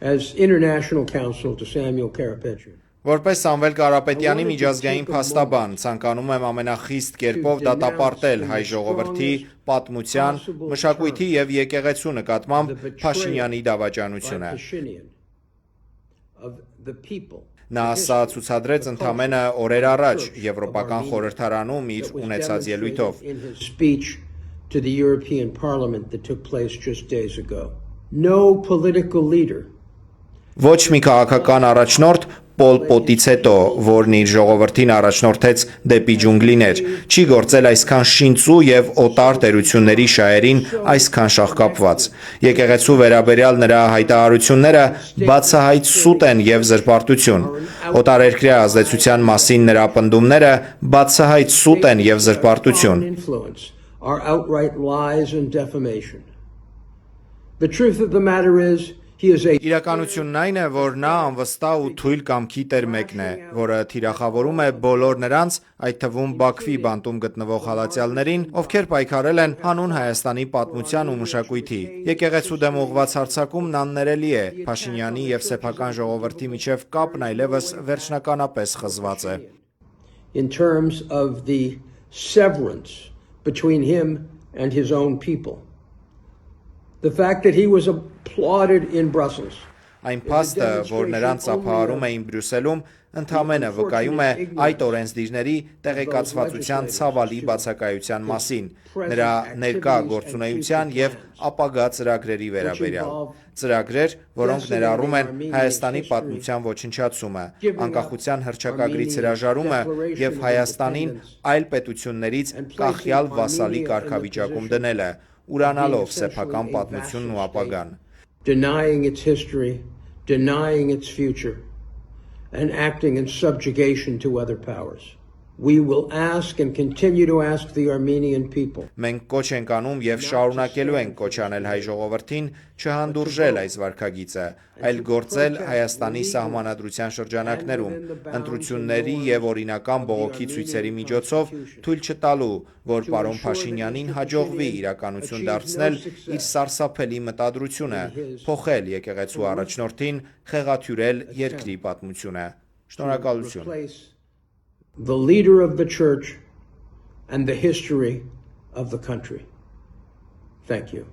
as International Counsel to Samuel Karapetyan. Որպես Սամվել Կարապետյանի միջազգային փաստաբան, ցանկանում եմ ամենախիստ կերպով դատապարտել հայ ժողովրդի պատմության, մշակույթի եւ եկեղեցու նկատմամբ Փաշինյանի դավաճանությունը։ Նա սա ցուցադրեց ընդամենը օրեր առաջ Եվրոպական խորհրդարանում իր ունեցած ելույթով։ To the European Parliament that took place just days ago. No political leader. Ոչ մի քաղաքական առաջնորդ Պոլ Պոտից հետո, որն իր ժողովրդին առաջնորդեց դեպի ջունգլիներ, չի գործել այսքան շինծու եւ օտար տերությունների շահերին այսքան շահկապված։ Եկեղեցու վերաբերյալ նրա հայտարարությունները բացահայտ սուտ են եւ զրպարտություն։ Օտարերկրյա ազդեցության մասին նրա պնդումները բացահայտ սուտ են եւ զրպարտություն։ Are outright lies and defamation. The truth of the matter is, he is a Իրականությունն այն է, որ նա անվստահ ու թույլ կամքի տեր մեկն է, որը թիրախավորում է բոլոր նրանց, այդ թվում Բաքվի բանտում գտնվող հալածյալներին, ովքեր պայքարել են հանուն Հայաստանի պատմության ու մշակույթի։ Եկեղեցու դեմ ուղղված հարձակումն աններելի է, Փաշինյանի եւ սեփական ժողովրդի միջև կապն այլևս վերջնականապես խզված է։ In terms of the severance between him and his own people. The fact that he was applauded in Brussels. Այն փաստը, որ նրանց ապահարում էին Բրյուսելում, ընդամենը վկայում է այդ օրենսդիրների տեղեկացվածության ցավալի բացակայության մասին, նրա ներկա գործունեության եւ ապագա ծրագրերի վերաբերյալ։ Ծրագրեր, որոնք ներառում են Հայաստանի պատմության ոչնչացումը, անկախության հռչակագրից հրաժարումը եւ Հայաստանին այլ պետություններից կախյալ վասալի կարգավիճակում դնելը, ուրանալով սեփական պատմությունն ու ապագան։ Denying its history, denying its future, and acting in subjugation to other powers. We will ask and continue to ask the Armenian people. Մենք կոչ ենք անում եւ շարունակելու ենք կոչ անել հայ ժողովրդին չհանդուրժել այս վարքագիծը, այլ գործել Հայաստանի սահմանադրության շրջանակներում, ընտրությունների եւ օրինական բողոքի ցույցերի միջոցով թույլ չտալու, որ պարոն Փաշինյանին հաջողվի իրականություն դարձնել իր սարսափելի մտադրությունը, փոխել եկեղեցու առաջնորդին, խեղաթյուրել երկրի պատմությունը։ Շնորհակալություն։ The leader of the church and the history of the country. Thank you.